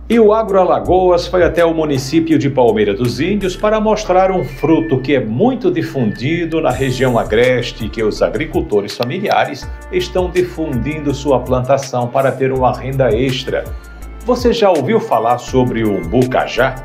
E o AgroAlagoas foi até o município de Palmeira dos Índios para mostrar um fruto que é muito difundido na região agreste e que os agricultores familiares estão difundindo sua plantação para ter uma renda extra. Você já ouviu falar sobre o umbu-cajá?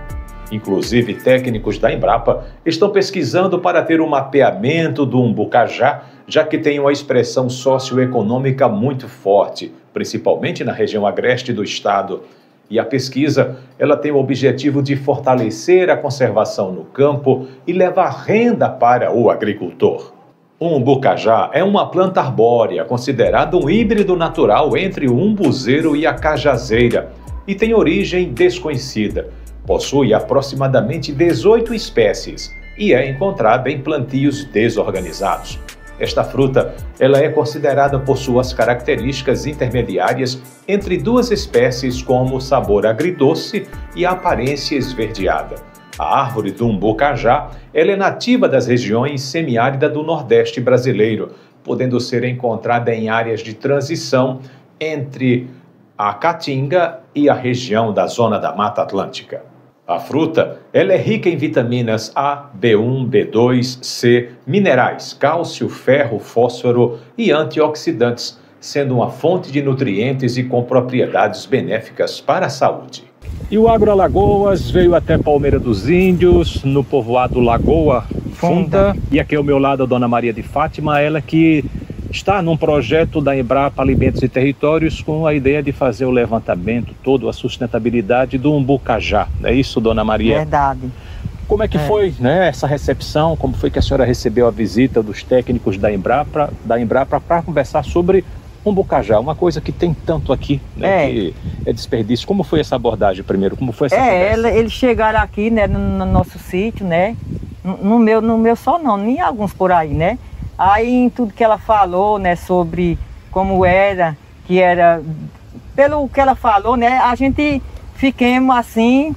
Inclusive, técnicos da Embrapa estão pesquisando para ter um mapeamento do umbu-cajá, já que tem uma expressão socioeconômica muito forte, principalmente na região agreste do estado. E a pesquisa, ela tem o objetivo de fortalecer a conservação no campo e levar renda para o agricultor. O umbu-cajá é uma planta arbórea, considerada um híbrido natural entre o umbuzeiro e a cajazeira, e tem origem desconhecida. Possui aproximadamente 18 espécies e é encontrada em plantios desorganizados. Esta fruta, ela é considerada por suas características intermediárias entre duas espécies como sabor agridoce e aparência esverdeada. A árvore do umbu-cajá, ela é nativa das regiões semiáridas do Nordeste brasileiro, podendo ser encontrada em áreas de transição entre a Caatinga e a região da zona da Mata Atlântica. A fruta, ela é rica em vitaminas A, B1, B2, C, minerais, cálcio, ferro, fósforo e antioxidantes, sendo uma fonte de nutrientes e com propriedades benéficas para a saúde. E o AgroAlagoas veio até Palmeira dos Índios, no povoado Lagoa Funda. E aqui ao meu lado a Dona Maria de Fátima, ela que está num projeto da Embrapa Alimentos e Territórios com a ideia de fazer o levantamento, toda a sustentabilidade do umbu-cajá. É isso, Dona Maria? Verdade. Como é que foi, né, essa recepção? Como foi que a senhora recebeu a visita dos técnicos da Embrapa para conversar sobre umbu-cajá, uma coisa que tem tanto aqui, né, que é desperdício. Como foi essa abordagem primeiro? Como foi essa conversa? Eles chegaram aqui, né, no nosso sítio, né, no meu só não, nem alguns por aí, né. Aí em tudo que ela falou, né, sobre como era, que era, pelo que ela falou, né, a gente fiquemos assim,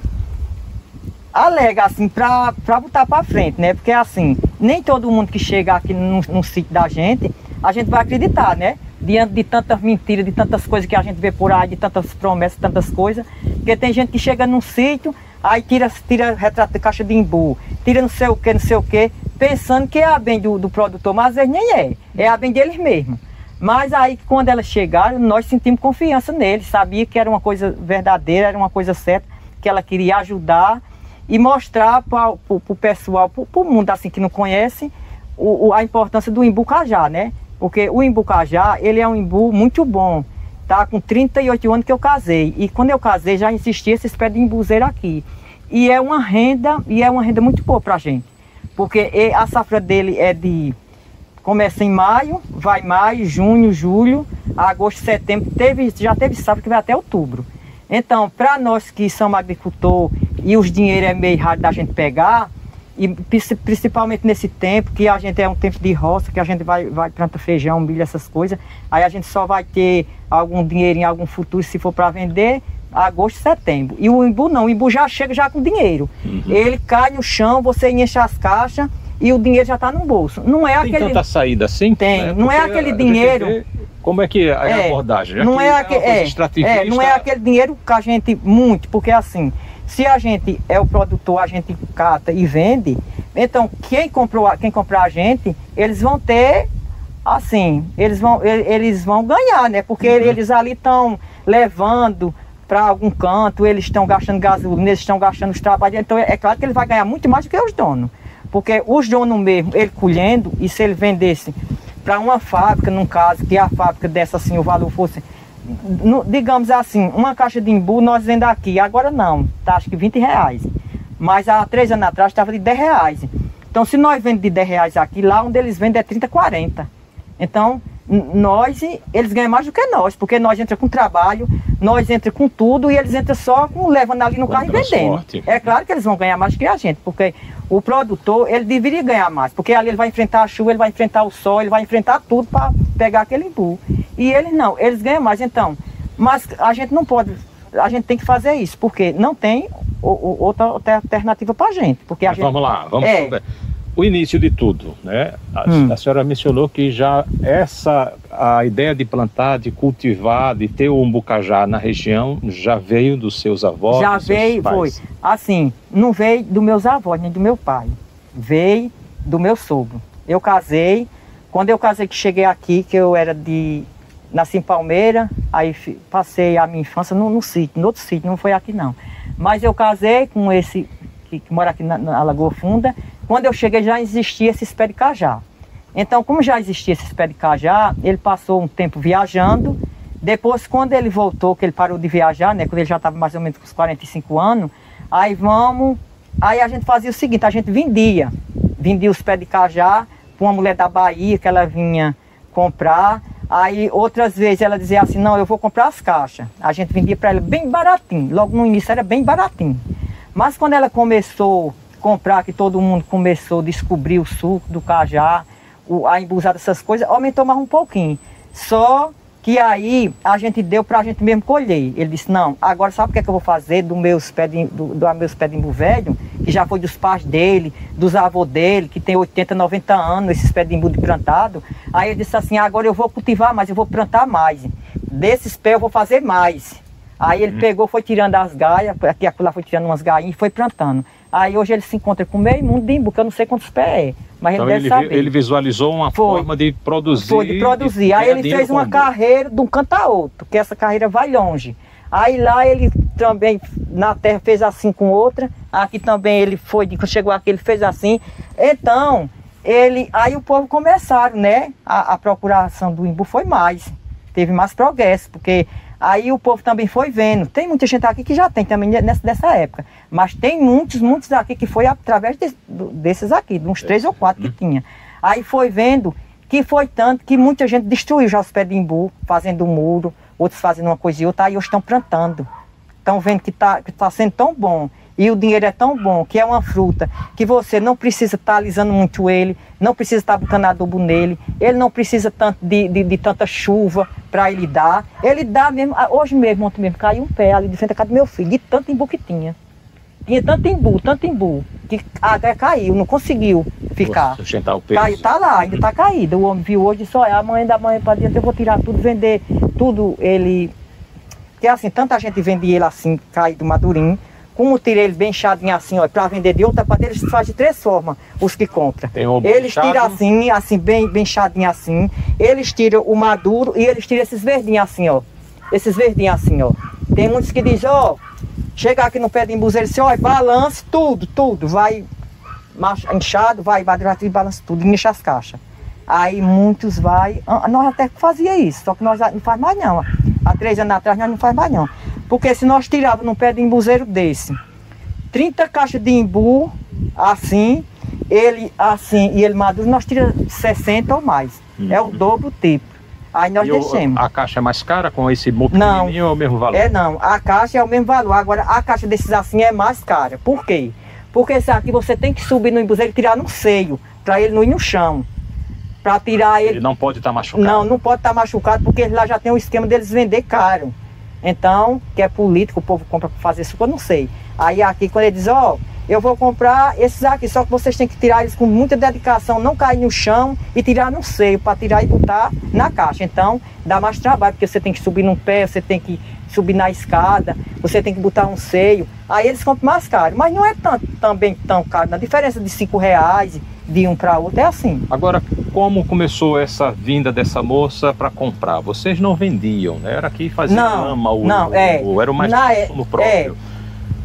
alega assim, pra botar pra frente, né, porque assim, nem todo mundo que chega aqui no sítio da gente, a gente vai acreditar, né, diante de tantas mentiras, de tantas coisas que a gente vê por aí, de tantas promessas, tantas coisas, porque tem gente que chega num sítio, aí tira retrato de caixa de imbu, tira não sei o que, pensando que é a bem do produtor, mas às vezes nem é a bem deles mesmo. Mas aí quando elas chegaram, nós sentimos confiança neles, sabia que era uma coisa verdadeira, era uma coisa certa, que ela queria ajudar e mostrar para o pessoal, para o mundo assim que não conhece, a importância do umbu-cajá, né? Porque o umbu-cajá, ele é um imbu muito bom. Tá com 38 anos que eu casei. E quando eu casei, já existia esse pé de imbuzeiro aqui. E é uma renda muito boa pra gente. Porque a safra dele começa em maio, vai maio, junho, julho, agosto, setembro, já teve safra que vai até outubro. Então, para nós que somos agricultor e os dinheiros é meio raro da gente pegar, e principalmente nesse tempo, que a gente é um tempo de roça, que a gente vai plantar feijão, milho, essas coisas, aí a gente só vai ter algum dinheiro em algum futuro, se for para vender, agosto, setembro. E o imbu não, o imbu já chega já com dinheiro. Ele cai no chão, você enche as caixas e o dinheiro já está no bolso. Não é tem tanta saída assim? Tem, né? não é aquele dinheiro... Como é que é a abordagem? Não é aquele dinheiro que a gente, porque assim... Se a gente é o produtor, a gente cata e vende, então quem comprar a gente, eles vão ter, assim, eles vão ganhar, né? Porque eles ali estão levando para algum canto, eles estão gastando gasolina, eles estão gastando os trabalhos, então é claro que ele vai ganhar muito mais do que os donos. Porque os donos mesmo, ele colhendo, e se ele vendesse para uma fábrica, num caso, que a fábrica dessa assim, o valor fosse... digamos assim, uma caixa de imbu nós vendemos aqui, agora não, tá acho que R$20, mas há 3 anos atrás estava de R$10. Então se nós vendemos de R$10 aqui, lá onde eles vendem é 30, 40. Então eles ganham mais do que nós, porque nós entramos com trabalho, nós entramos com tudo e eles entram só levando ali no carro e vendendo. É claro que eles vão ganhar mais que a gente, porque o produtor, ele deveria ganhar mais, porque ali ele vai enfrentar a chuva, ele vai enfrentar o sol, ele vai enfrentar tudo para pegar aquele imbu. E eles não, eles ganham mais, então. Mas a gente não pode, a gente tem que fazer isso, porque não tem outra alternativa para a gente. Porque vamos lá, vamos o início de tudo, né? A senhora mencionou que já a ideia de plantar, de cultivar, de ter o umbucajá na região já veio dos seus avós? Já veio, foi. Assim, não veio dos meus avós, nem do meu pai. Veio do meu sogro. Eu casei, quando eu casei que cheguei aqui, que eu nasci em Palmeira, aí passei a minha infância no sítio, no outro sítio, não foi aqui não. Mas eu casei com esse que mora aqui na Lagoa Funda. Quando eu cheguei já existia esse pé de cajá. Então, como já existia esse pé de cajá, ele passou um tempo viajando. Depois, quando ele voltou, que ele parou de viajar, né, quando ele já estava mais ou menos com os 45 anos, aí a gente fazia o seguinte, a gente vendia os pés de cajá para uma mulher da Bahia que ela vinha comprar. Aí outras vezes ela dizia assim, não, eu vou comprar as caixas. A gente vendia para ela bem baratinho, logo no início era bem baratinho. Mas quando ela começou a comprar, que todo mundo começou a descobrir o suco do cajá, a embusada dessas coisas, aumentou mais um pouquinho. Só que aí a gente deu para a gente mesmo colher. Ele disse, não, agora sabe o que é que eu vou fazer dos meus pés de imbu velho, que já foi dos pais dele, dos avós dele, que tem 80, 90 anos, esses pés de imbu de plantado. Aí ele disse assim, agora eu vou cultivar mais, eu vou plantar mais. Desses pés eu vou fazer mais. Aí ele pegou, foi tirando as gaias, aqui lá foi tirando umas gainhas e foi plantando. Aí hoje ele se encontra com meio mundo de imbu, que eu não sei quantos pés é, mas então ele deve saber. Ele visualizou uma forma de produzir. Foi, de produzir. Aí ele fez uma carreira de um canto a outro, que essa carreira vai longe. Aí lá ele também, na terra, fez assim com outra. Aqui também ele foi, quando chegou aqui ele fez assim. Então, aí o povo começaram, né? A procuração do imbu foi mais. Teve mais progresso, porque aí o povo também foi vendo. Tem muita gente aqui que já tem também dessa época. Mas tem muitos aqui que foi através desses aqui, de uns 3 ou 4 que tinha. Aí foi vendo que foi tanto que muita gente destruiu já os pés de imbu, fazendo um muro, outros fazendo uma coisa e outra, aí hoje estão plantando. Estão vendo que tá sendo tão bom. E o dinheiro é tão bom, que é uma fruta, que você não precisa estar alisando muito ele, não precisa estar botando adubo nele, ele não precisa tanto de tanta chuva para ele dar. Ele dá mesmo, hoje mesmo, ontem mesmo, caiu um pé ali de frente da casa do meu filho, de tanto imbu que tinha. Tinha tanto imbu, que a água caiu, não conseguiu ficar. Sustentar o peso. Caiu, tá lá, ainda tá caído. O homem viu hoje e disse, olha, amanhã da manhã para diante eu vou tirar tudo, vender tudo ele. Porque assim, tanta gente vende ele assim, caído, madurinho. Como tirei ele bem inchadinho assim, ó, para vender de outra parte, eles fazem de 3 formas, os que compram. Eles tiram assim, bem inchadinho assim. Eles tiram o maduro e eles tiram esses verdinhos assim, ó. Esses verdinhos assim, ó. Tem muitos que dizem, ó, chega aqui no pé de imbu, ele diz, ó, balance tudo. Vai inchado, vai e balança tudo, e enche as caixas. Aí muitos vai, nós até fazia isso, só que nós não faz mais não. Há 3 anos atrás nós não faz mais não. Porque se nós tirávamos num pé de imbuzeiro desse 30 caixas de imbu, assim, e ele maduro, nós tiramos 60 ou mais. É o dobro tipo. Aí nós deixamos. A caixa é mais cara com esse pequenininho ou é o mesmo valor? Não, a caixa é o mesmo valor. Agora, a caixa desses assim é mais cara. Por quê? Porque esse aqui você tem que subir no imbuzeiro e tirar no seio, para ele não ir no chão. Para tirar ele... Ele não pode estar machucado. Não pode estar machucado, porque eles lá já tem o esquema deles vender caro. Então, que é político, o povo compra para fazer suco, eu não sei. Aí aqui, quando ele diz, ó, eu vou comprar esses aqui, só que vocês têm que tirar eles com muita dedicação, não cair no chão e tirar no seio, para tirar e botar na caixa. Então, dá mais trabalho, porque você tem que subir num pé, você tem que subir na escada, você tem que botar um seio. Aí eles compram mais caro, mas não é também tão caro. A diferença de R$5 de um para outro é assim. Agora, como começou essa vinda dessa moça para comprar? Vocês não vendiam, né? Era que fazia lama, era o mais consumo próprio.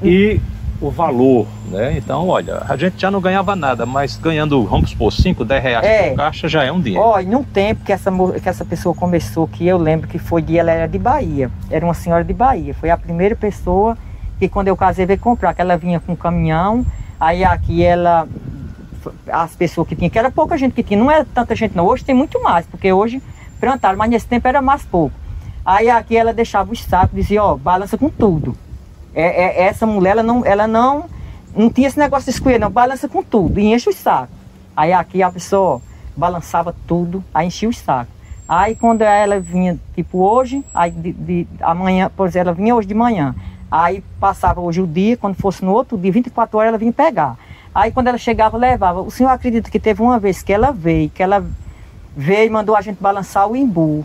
E o valor, né? Então, olha, a gente já não ganhava nada, mas ganhando, vamos supor, R$5, R$10 por caixa já é um dinheiro. Olha, num tempo que essa pessoa começou, que eu lembro que ela era de Bahia, era uma senhora de Bahia, foi a primeira pessoa que quando eu casei veio comprar, que ela vinha com um caminhão, aí aqui as pessoas que tinham, que era pouca gente que tinha, não era tanta gente não, hoje tem muito mais, porque hoje plantaram, mas nesse tempo era mais pouco. Aí aqui ela deixava os sacos, dizia, ó, balança com tudo. Essa mulher, ela não tinha esse negócio de escolher, não, balança com tudo e enche os sacos. Aí aqui a pessoa, ó, balançava tudo, aí enchia os sacos. Aí quando ela vinha, tipo hoje, aí amanhã, por exemplo, ela vinha hoje de manhã. Aí passava hoje o dia, quando fosse no outro dia, 24 horas ela vinha pegar. Aí quando ela chegava, levava. O senhor acredita que teve uma vez que ela veio e mandou a gente balançar o imbu.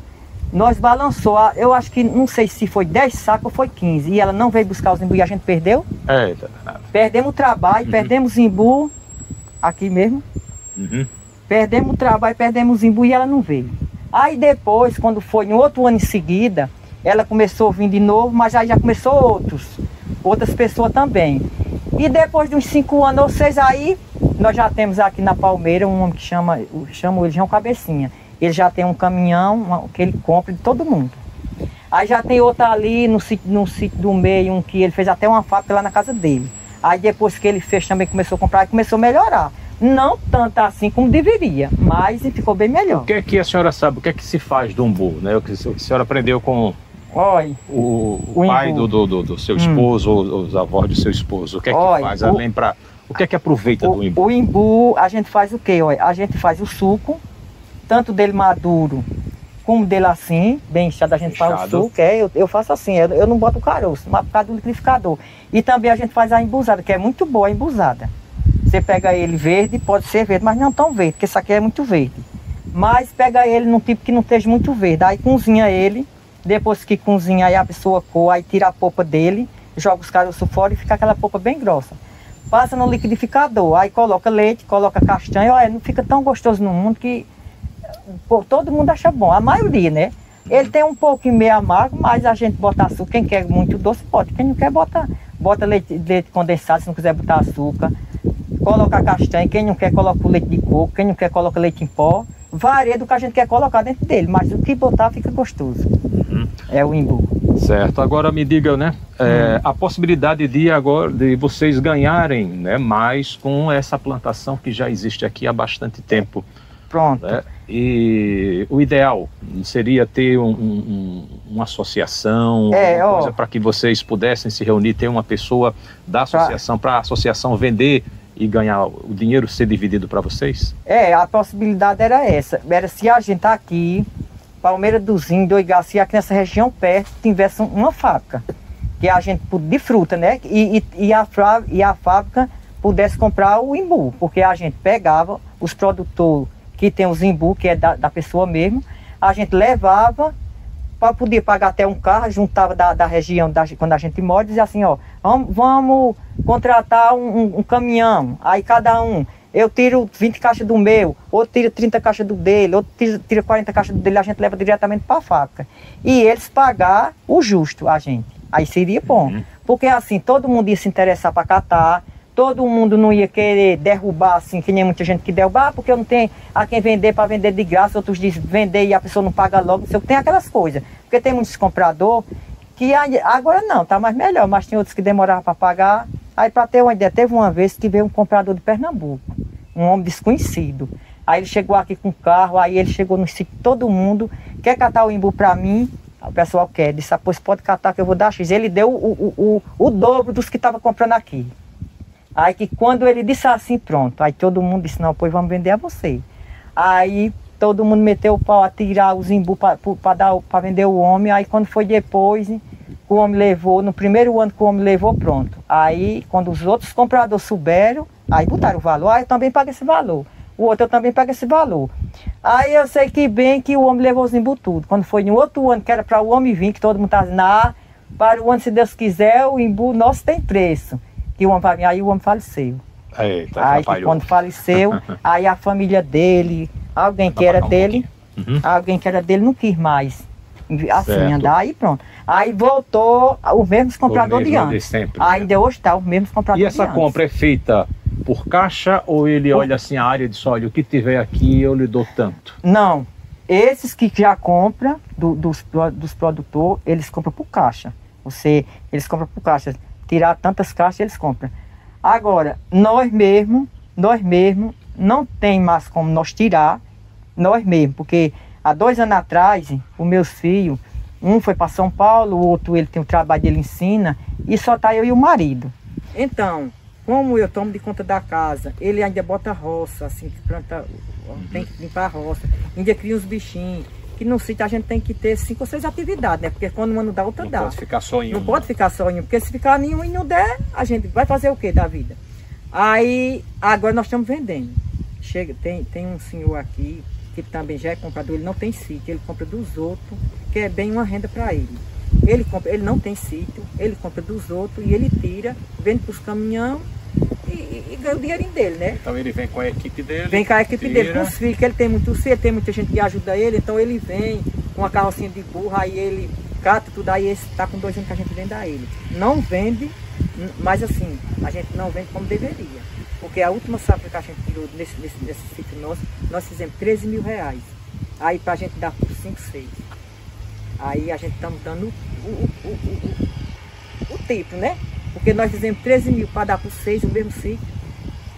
Nós balançou, eu acho que, não sei se foi 10 sacos ou foi 15. E ela não veio buscar os imbu e a gente perdeu. Eita. Perdemos o trabalho, perdemos o imbu, aqui mesmo. Perdemos o trabalho, perdemos o imbu e ela não veio. Aí depois, quando foi no outro ano em seguida, ela começou a vir de novo, mas aí já começou outras pessoas também. E depois de uns 5 anos ou 6 aí, nós já temos aqui na Palmeira um homem que chama ele João Cabecinha. Ele já tem um caminhão que ele compra de todo mundo. Aí já tem outro ali no sítio do meio, um que ele fez até uma fábrica lá na casa dele. Aí depois que ele fez também começou a comprar e começou a melhorar. Não tanto assim como deveria, mas ficou bem melhor. O que é que a senhora sabe? O que é que se faz do umbu, né? O que a senhora aprendeu com o pai do seu esposo, ou os avós do seu esposo? O que é que faz além para... O que é que aproveita do imbu? O imbu, a gente faz o quê? A gente faz o suco, tanto dele maduro como dele assim, bem inchado, a gente faz o suco. Eu faço assim, eu não boto o caroço, mas por causa do liquidificador. E também a gente faz a embusada, que é muito boa a embusada. Você pega ele verde, pode ser verde, mas não tão verde, porque esse aqui é muito verde. Mas pega ele num tipo que não esteja muito verde, aí cozinha ele, depois que cozinha, aí a pessoa coa, aí tira a polpa dele, joga os caroços fora e fica aquela polpa bem grossa. Passa no liquidificador, aí coloca leite, coloca castanha, olha, não fica tão gostoso no mundo que todo mundo acha bom, a maioria, né? Ele tem um pouco meio amargo, mas a gente bota açúcar, quem quer muito doce pode, quem não quer bota leite condensado, se não quiser botar açúcar, coloca castanha, quem não quer coloca o leite de coco, quem não quer coloca leite em pó, varia do que a gente quer colocar dentro dele, mas o que botar fica gostoso. É o imbu. Certo, agora me diga, né, a possibilidade de vocês ganharem, né, mais com essa plantação que já existe aqui há bastante tempo. Pronto. Né? E o ideal seria ter uma associação, alguma coisa para que vocês pudessem se reunir, ter uma pessoa da associação, para a associação vender e ganhar o dinheiro ser dividido para vocês? A possibilidade era essa, era se a gente aqui, Palmeira dos Índios, Igaci, aqui nessa região perto, tivesse uma fábrica, que a gente, de fruta, né, e a fábrica pudesse comprar o imbu, porque a gente pegava os produtores que tem os imbu, que é da pessoa mesmo, a gente levava para poder pagar até um carro, juntava da região, quando a gente mora, dizia assim, ó, vamos contratar um caminhão, aí cada um, eu tiro 20 caixas do meu, outro tira 30 caixas do dele, outro tira 40 caixas do dele, a gente leva diretamente para a fábrica. E eles pagar o justo a gente, aí seria bom, porque assim, todo mundo ia se interessar para catar, todo mundo não ia querer derrubar assim, que nem muita gente que derruba, porque eu não tenho a quem vender para vender de graça, outros dizem vender e a pessoa não paga logo, não sei o que, tem aquelas coisas. Porque tem muitos compradores que agora não, tá mais melhor, mas tem outros que demoravam para pagar. Aí para ter uma ideia, teve uma vez que veio um comprador de Pernambuco, um homem desconhecido. Aí ele chegou aqui com o carro, aí ele chegou no sítio, todo mundo, quer catar o imbu para mim? O pessoal quer, disse, pois pode catar que eu vou dar X. Ele deu o dobro dos que estavam comprando aqui. Aí que quando ele disse assim, pronto, aí todo mundo disse, não, pois vamos vender a você. Aí todo mundo meteu o pau a tirar os imbu para vender o homem, aí quando foi depois, o homem levou, no primeiro ano que o homem levou, pronto. Aí quando os outros compradores souberam, aí botaram o valor, eu também pago esse valor. O outro eu também pago esse valor. Aí eu sei que bem que o homem levou os imbu tudo. Quando foi no outro ano, que era para o homem vir, que todo mundo estava dizendo, para o ano, se Deus quiser, o imbu nosso tem preço. Que o homem vai vir, aí o homem faleceu. Eita, aí que quando faleceu, aí a família dele, alguém que era dele, não quis mais assim andar, aí pronto. Aí voltou os mesmos compradores de antes. Ainda hoje está os mesmos compradores de antes. E essa compra é feita por caixa ou ele olha assim a área e diz, olha, o que tiver aqui eu lhe dou tanto? Não, esses que já compram dos produtores, eles compram por caixa. Eles compram por caixa. Tirar tantas caixas, eles compram. Agora, nós mesmos não tem mais como nós tirar, nós mesmos, porque há 2 anos atrás, os meus filhos, um foi para São Paulo, o outro ele tem o trabalho dele ensina, e só tá eu e o marido. Então, como eu tomo de conta da casa, ele ainda bota roça, assim, que planta, tem que limpar a roça, ainda cria uns bichinhos, que no sítio a gente tem que ter 5 ou 6 atividades, né? Porque quando uma não dá, outra dá. Não pode ficar só em um. Não pode ficar só em um, porque se ficar nenhum e não der, a gente vai fazer o que da vida? Aí, agora nós estamos vendendo. Tem um senhor aqui, que também já é comprador, ele não tem sítio, ele compra dos outros, que é bem uma renda para ele. Ele não tem sítio, ele compra dos outros e ele tira, vende para os caminhões e ganha o dinheirinho dele, né? Então ele vem com a equipe dele? Vem com a equipe dele, com os filhos, que ele tem muitos filhos, tem muita gente que ajuda ele, então ele vem com uma carrocinha de burro, aí ele cata tudo, aí está com 2 anos que a gente vende a ele. Não vende, mas assim, a gente não vende como deveria. Porque a última safra que a gente tirou nesse sítio nosso, nós fizemos 13 mil reais. Aí pra gente dar por 5, 6. Aí a gente estamos dando o tipo, né? Porque nós fizemos 13 mil para dar por 6 o mesmo sítio,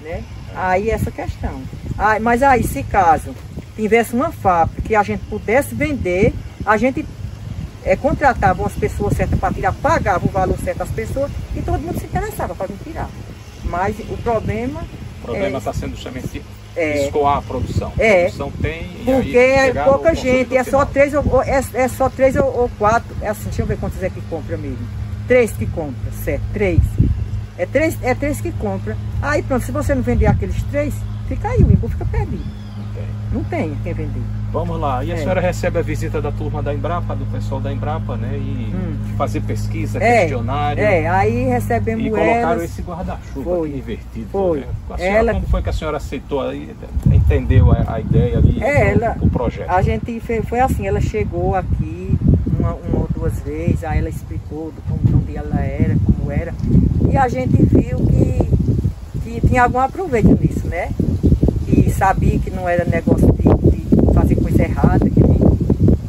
né? Aí essa questão. Mas aí, se caso tivesse uma fábrica que a gente pudesse vender, a gente contratava umas pessoas certas para tirar, pagava o valor certo às pessoas e todo mundo se interessava para vir tirar. Mas o problema... O problema está sendo justamente escoar a produção. A produção tem... Porque é pouca gente, é só 3 ou 4. É assim, deixa eu ver quantos é que compra mesmo. 3 que compra, certo? 3. É 3 que compra. Aí pronto, se você não vender aqueles 3, fica aí, o imbu fica perdido. Não tem quem vender. Vamos lá. E a senhora recebe a visita da turma da Embrapa, do pessoal da Embrapa, né? E fazer pesquisa, questionário. Aí recebemos e colocaram esse guarda-chuva invertido. Foi. Né? Como foi que a senhora aceitou, entendeu a ideia ali, o projeto? A gente foi assim, ela chegou aqui uma ou 2 vezes, aí ela explicou onde ela era, como era. E a gente viu que tinha algum aproveito nisso, né? E sabia que não era negócio de fazer coisa errada, que nem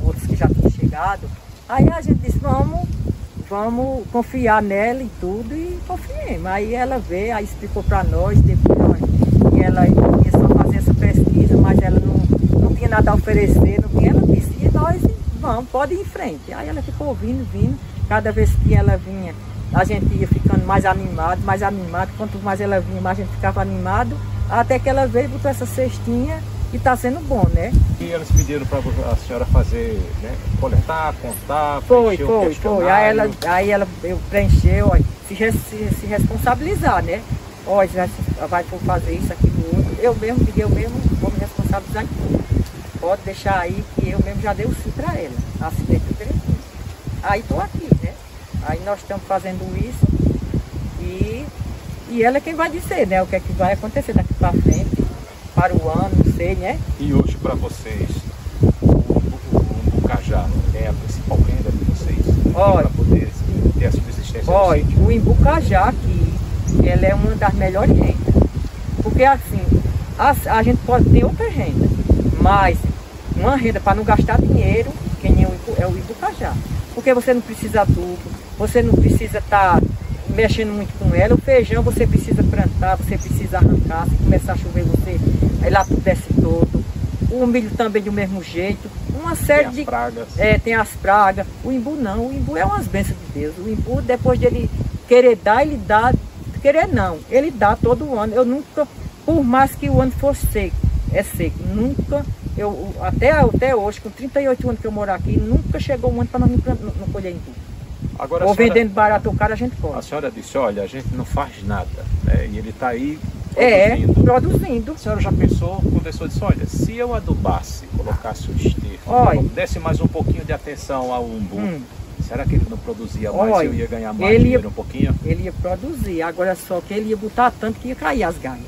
outros que já tinham chegado. Aí a gente disse, vamos confiar nela e tudo, e confiemos. Aí ela veio, aí explicou para nós, depois que ela ia só fazer essa pesquisa, mas ela não tinha nada a oferecer, ela disse, e nós pode ir em frente. Aí ela ficou vindo, cada vez que ela vinha, a gente ia ficando mais animado, quanto mais ela vinha, mais a gente ficava animado, até que ela veio e botou essa cestinha e está sendo bom, né? E eles pediram para a senhora fazer, né, coletar, contar, Foi. Aí ela preencheu, se responsabilizar, né? Já vai fazer isso, aquilo, outro. Eu mesmo vou me responsabilizar em tudo. Pode deixar aí que eu mesmo já dei o sim para ela. Assinei tudo direitinho. Aí estou aqui, né? Aí nós estamos fazendo isso e ela é quem vai dizer, né? O que é que vai acontecer daqui para frente, para o ano, não sei, né? E hoje para vocês, o cajá é a principal renda de vocês? Para poder ter a subsistência do sítio? O imbu cajá aqui, ela é uma das melhores rendas. Porque assim, a gente pode ter outra renda, mas uma renda para não gastar dinheiro, quem é o imbu cajá. Porque você não precisa adubo, você não precisa estar mexendo muito com ela. O feijão você precisa plantar, você precisa arrancar. Se começar a chover, aí lá tudo desce todo. O milho também do mesmo jeito. Uma série de pragas. Tem as pragas. O imbu não, o imbu é umas bênçãos de Deus. O imbu, depois de ele querer dar, ele dá. Querer não, ele dá todo ano. Eu nunca, por mais que o ano fosse seco, nunca, até hoje, com 38 anos que eu moro aqui, nunca chegou um ano para nós não colher imbu. Agora, ou vendendo barato ou caro, a gente pode. A senhora disse, olha, a gente não faz nada, né? E ele está aí produzindo. A senhora já conversou e disse, olha, se eu adubasse, colocasse o esterco, desse mais um pouquinho de atenção ao umbu, será que ele não produzia mais e eu ia ganhar mais dinheiro um pouquinho? Ele ia produzir, agora só que ele ia botar tanto que ia cair as galhas.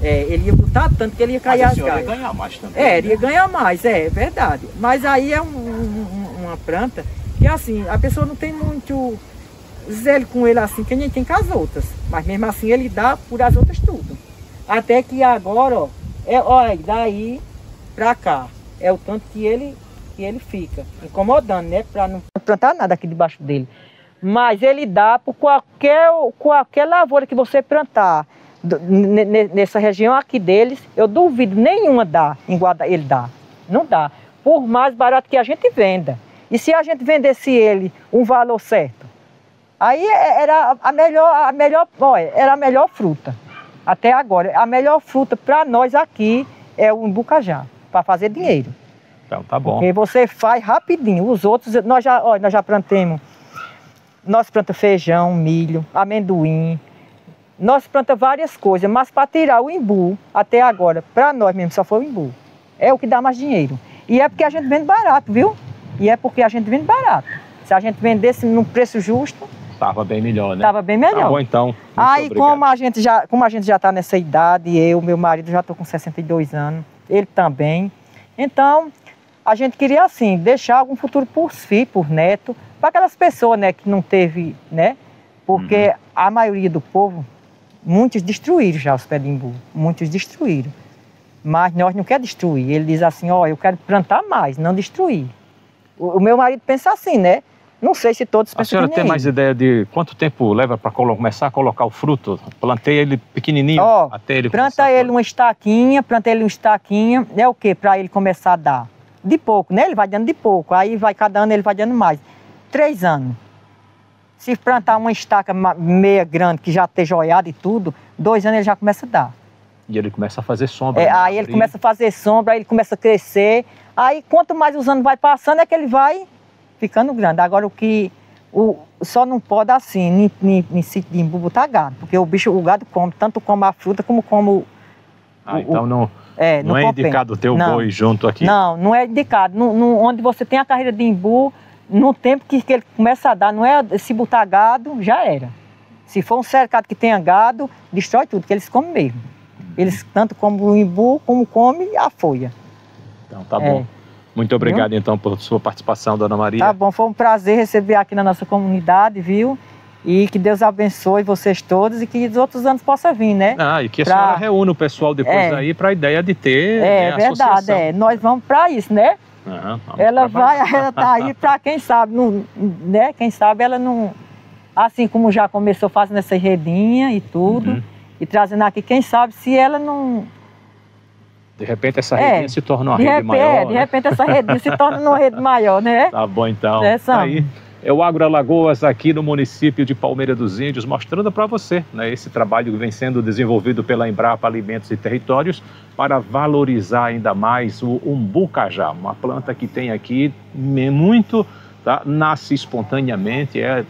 Ele ia botar tanto que ele ia cair as galhas. Ele ia ganhar mais também. Ele ia ganhar mais, é verdade. Mas aí é uma planta que assim, a pessoa não tem muito zelo com ele assim, que nem tem com as outras. Mas mesmo assim ele dá por as outras tudo. Até que agora, olha, daí pra cá, é o tanto que ele fica incomodando, né? Pra não plantar nada aqui debaixo dele. Mas ele dá por qualquer lavoura que você plantar nessa região aqui deles, eu duvido nenhuma ele dá. Não dá. Por mais barato que a gente venda. E se a gente vendesse ele um valor certo, aí era a melhor fruta. Até agora, a melhor fruta para nós aqui é o imbu cajá, para fazer dinheiro. Então tá bom. Porque você faz rapidinho. Os outros, nós já plantamos. Nós plantamos feijão, milho, amendoim, nós plantamos várias coisas, mas para tirar o imbu, até agora, para nós mesmo, só foi o imbu. É o que dá mais dinheiro. E é porque a gente vende barato, viu? E é porque a gente vende barato. Se a gente vendesse num preço justo... Tava bem melhor, né? Tava bem melhor. Tá bom, então. Aí, como a gente já está nessa idade, eu, meu marido, já estou com 62 anos, ele também. Então, a gente queria, assim, deixar algum futuro por filho, por neto, para aquelas pessoas, né, que não teve, né? Porque a maioria do povo, muitos destruíram já os pés de imbu, muitos destruíram. Mas nós não queremos destruir. Ele diz assim, ó, eu quero plantar mais, não destruir. O meu marido pensa assim, né? Não sei se todos pensam. A senhora tem mais ideia de quanto tempo leva para começar a colocar o fruto? Plantei ele pequenininho, até ele começar. Planta ele uma estaquinha, é o quê? Para ele começar a dar. De pouco, né? Ele vai dando de pouco, aí vai cada ano ele vai dando mais. 3 anos. Se plantar uma estaca meia grande, que já esteja olhada e tudo, 2 anos ele já começa a dar. E ele começa a fazer sombra. Aí ele começa a fazer sombra, aí ele começa a crescer. Aí quanto mais os anos vai passando, é que ele vai ficando grande. Agora só não pode assim, em sítio de imbu botar gado, porque o gado come, tanto come a fruta como come então não é indicado ter o boi junto aqui? Não é indicado. Onde você tem a carreira de imbu, no tempo que ele começa a dar, não é se botar gado, já era. Se for um cercado que tenha gado, destrói tudo, que eles comem mesmo. Eles tanto comem o imbu, como comem a folha. Então tá bom. Muito obrigado, então, por sua participação, dona Maria. Tá bom, foi um prazer receber aqui na nossa comunidade, viu? E que Deus abençoe vocês todos e que os outros anos possam vir, né? E que a senhora reúna o pessoal depois aí para a ideia de ter verdade, associação. nós vamos para isso, né? Ela tá aí para quem sabe, né? Quem sabe ela não... Assim como já começou fazendo essa redinha e tudo, e trazendo aqui, quem sabe se ela não... De repente essa redinha se torna uma rede maior. De repente essa redinha se torna uma rede maior, né? Tá bom, então. Aí é o Agro Alagoas aqui no município de Palmeira dos Índios, mostrando para você, né, esse trabalho que vem sendo desenvolvido pela Embrapa Alimentos e Territórios para valorizar ainda mais o umbu-cajá, uma planta que tem aqui muito, nasce espontaneamente, é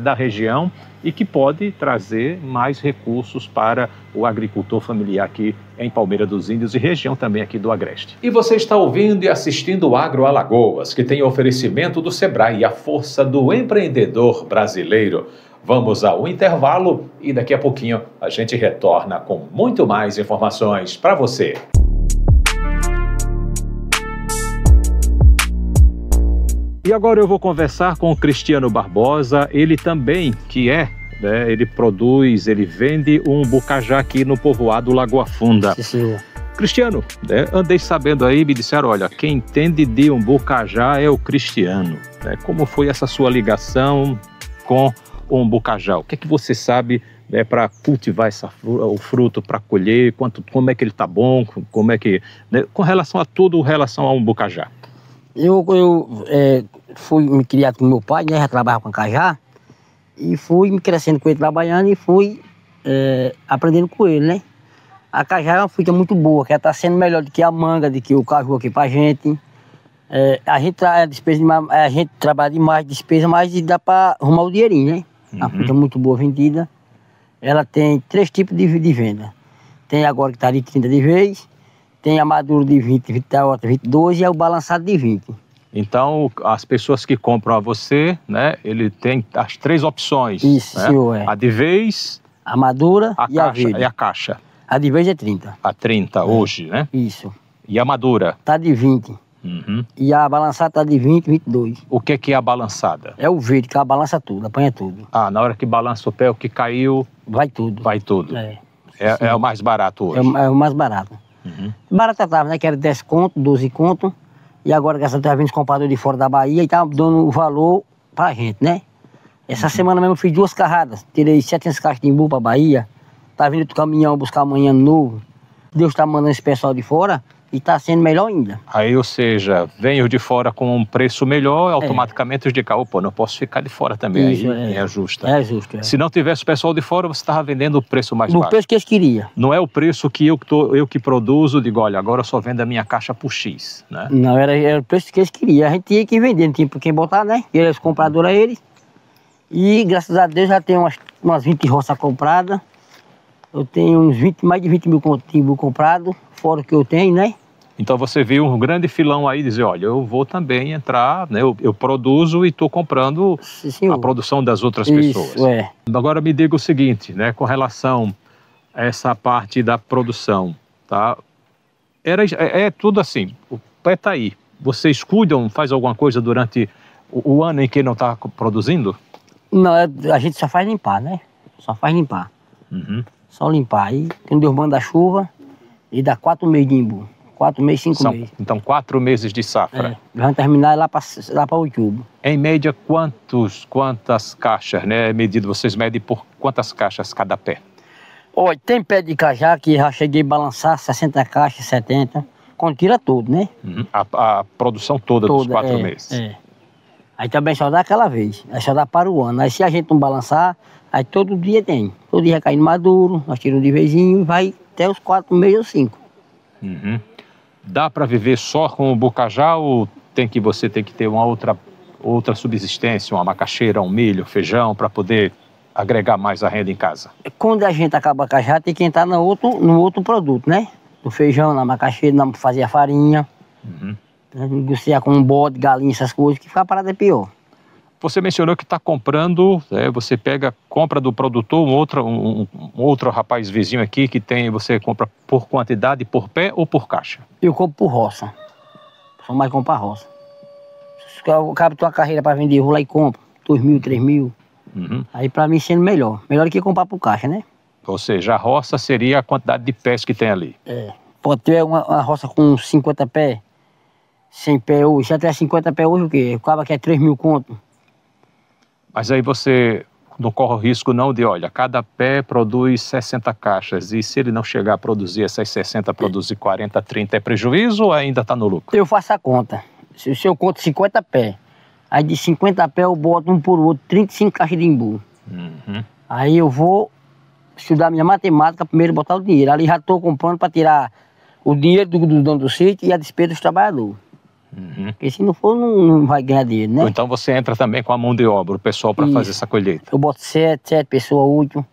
da região e que pode trazer mais recursos para o agricultor familiar aqui em Palmeira dos Índios e região também aqui do Agreste. E você está ouvindo e assistindo o Agro Alagoas, que tem oferecimento do Sebrae, a força do empreendedor brasileiro. Vamos ao intervalo e daqui a pouquinho a gente retorna com muito mais informações para você. E agora eu vou conversar com o Cristiano Barbosa, ele também ele produz, ele vende um umbu-cajá aqui no povoado Lagoa Funda. Sim, senhor. Cristiano, andei sabendo aí, me disseram, olha, quem entende de umbu-cajá é o Cristiano. Como foi essa sua ligação com o umbu-cajá? O que é que você sabe para cultivar o fruto, para colher, como é que ele está bom, como é que... com relação a tudo, relação ao umbu-cajá. Eu fui me criar com meu pai, né? Já trabalhava com cajá. E fui me crescendo com ele trabalhando e fui aprendendo com ele, né? A cajá é uma fruta muito boa, que ela está sendo melhor do que a manga, do que o caju aqui pra gente. A gente trabalha demais, despesa, mas dá para arrumar o dinheirinho, né? A fruta é muito boa vendida. Ela tem 3 tipos de venda. Tem agora que está de 30 de vez, tem a madura de 20, 20 da outra, 22 e é o balançado de 20. Então, as pessoas que compram a você, né, ele tem as 3 opções. Isso, né? Senhor, A de vez, a madura e a verde. E a caixa. A de vez é 30. A 30 hoje, né? Isso. E a madura? Tá de 20. E a balançada tá de 20, 22. O que é a balançada? É o verde, que ela balança tudo, apanha tudo. Na hora que balança o pé, o que caiu... Vai tudo. Vai tudo. É o mais barato hoje? É o mais barato. Barata tava, né? Que era 10 conto, 12 conto. E agora que essa tá vindo os compradores de fora da Bahia e tá dando o valor pra gente, né? Essa semana mesmo eu fiz 2 carradas. Tirei 700 caixas de imbu pra Bahia. Tá vindo outro caminhão buscar amanhã novo. Deus tá mandando esse pessoal de fora e tá sendo melhor ainda. Aí, ou seja, vem os de fora com um preço melhor, automaticamente os de cá, não posso ficar de fora também. Isso, aí é justo. É justo. Se não tivesse o pessoal de fora, você estava vendendo o preço mais baixo. No preço que eles queriam. Não é o preço que eu que produzo, digo, olha, agora eu só vendo a minha caixa por X, né? Não, era o preço que eles queriam. A gente tinha que vender, não tinha por quem botar, né? Eles compradores a eles. E graças a Deus já tem umas 20 roças compradas. Eu tenho mais de 20 mil timbu comprado, fora o que eu tenho, né? Então você viu um grande filão aí, dizer, olha, eu vou também entrar, né? Eu produzo e estou comprando a produção das outras pessoas. Isso, é. Agora me diga o seguinte, né? Com relação a essa parte da produção, tá? É tudo assim, o pé está aí. Vocês cuidam, faz alguma coisa durante o ano em que não está produzindo? Não, a gente só faz limpar, né? Só faz limpar. Uhum. Só limpar. Aí, quando Deus manda a chuva, ele dá 4 meses de imbu. 4 meses, 5 meses. Então, 4 meses de safra. Vamos terminar lá para outubro. Em média, quantas caixas, né? Vocês medem por quantas caixas cada pé? Olha, tem pé de cajá que já cheguei a balançar 60 caixas, 70, quando tira tudo, né? Uhum. A produção toda dos 4 meses. Aí também só dá aquela vez, aí só dá para o ano. Aí se a gente não balançar, aí todo dia tem. Todo dia cai no maduro, nós tiramos de vezinho e vai até os 4 meses ou 5. Uhum. Dá para viver só com o bocajá ou você tem que ter uma outra subsistência, uma macaxeira, um milho, feijão, para poder agregar mais a renda em casa? Quando a gente acaba a cajá, tem que entrar no outro produto, né? No feijão, na macaxeira, fazer a farinha. Uhum. Negociar com um bode, galinha, essas coisas, que fica a parada pior. Você mencionou que está comprando, você compra do produtor, um outro rapaz vizinho aqui que tem, você compra por quantidade, por pé ou por caixa? Eu compro por roça. Só mais comprar roça. Se o cara tem uma carreira para vender, eu vou lá e compro. 2 mil, 3 mil. Uhum. Aí para mim sendo melhor. Melhor do que comprar por caixa, né? Ou seja, a roça seria a quantidade de pés que tem ali. Pode ter uma roça com 50 pés, 100 pés hoje. Se até 50 pés hoje, o quê? O cara quer 3 mil conto. Mas aí você não corre o risco não de, olha, cada pé produz 60 caixas e se ele não chegar a produzir essas 60, produzir 40, 30, é prejuízo ou ainda está no lucro? Eu faço a conta. Se eu conto 50 pés, aí de 50 pés eu boto um por outro, 35 caixas de imbu. Uhum. Aí eu vou estudar minha matemática, primeiro botar o dinheiro. Ali já estou comprando para tirar o dinheiro do dono do sítio e a despesa dos trabalhadores. Uhum. Porque se não for, não vai ganhar dinheiro, né? Ou então você entra também com a mão de obra, o pessoal para fazer essa colheita. Eu boto 7 pessoas, 8.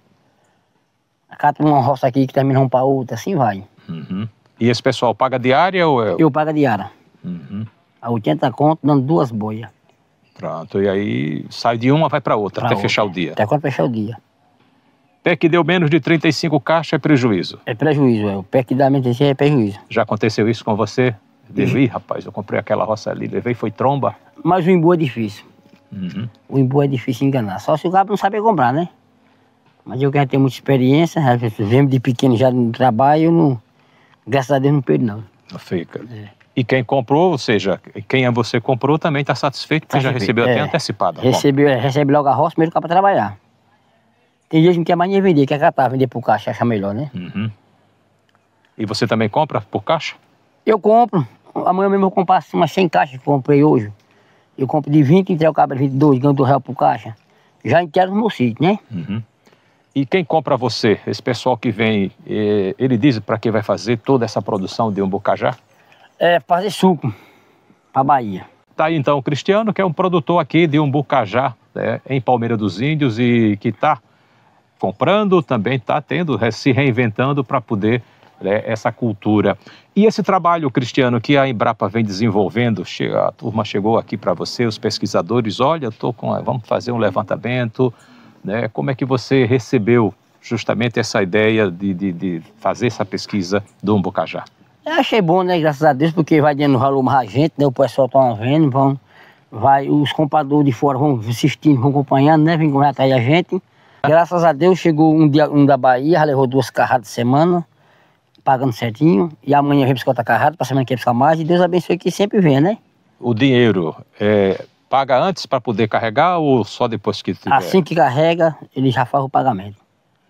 Acato uma roça aqui que termina um para outra, assim vai. Uhum. E esse pessoal paga diária ou é? Eu pago a diária. Uhum. A 80 conto, dando 2 boias. Pronto, e aí sai de uma, vai para outra, até fechar o dia. Até quando fechar o dia. Pé que deu menos de 35 caixas é prejuízo? É prejuízo, O pé que dá menos de 35 é prejuízo. Já aconteceu isso com você? Ih, rapaz, eu comprei aquela roça ali, levei, foi tromba. Mas o imbu é difícil. Uhum. O imbu é difícil enganar, só se o cara não saber comprar, né? Mas eu quero ter muita experiência, vendo de pequeno já no trabalho, eu não, graças a Deus não perdo não. Não fica. E quem comprou, ou seja, quem você comprou também está satisfeito, porque já recebeu até antecipado. Recebe logo a roça, mesmo para trabalhar. Tem gente que não quer mais nem vender, quer catar, vender por caixa, acha melhor, né? Uhum. E você também compra por caixa? Eu compro. Amanhã mesmo eu vou comprar umas 100 caixas que eu comprei hoje. Eu compro de 20, entrego o cabra de 22, ganho R$2 por caixa. Já inteiro no meu sítio, né? Uhum. E quem compra você, esse pessoal que vem, ele diz para que vai fazer toda essa produção de umbucajá? É, fazer suco para Bahia. Tá aí então o Cristiano, que é um produtor aqui de umbucajá, né, em Palmeira dos Índios e que está comprando, também está se reinventando para poder essa cultura. E esse trabalho, Cristiano, que a Embrapa vem desenvolvendo, a turma chegou aqui para você, os pesquisadores, olha, vamos fazer um levantamento, né? Como é que você recebeu justamente essa ideia de fazer essa pesquisa do umbucajá? Eu achei bom, né, graças a Deus, porque vai dando valor mais gente, né, o pessoal está vendo, os compradores de fora vão assistindo, vão acompanhando, né, vem correr atrás da gente. Graças a Deus chegou um da Bahia, já levou 2 carradas de semana, pagando certinho, e amanhã vem buscar outra carrada, para semana que buscar mais, e Deus abençoe que sempre vem, né? O dinheiro paga antes para poder carregar ou só depois que tiver? Assim que carrega, ele já faz o pagamento.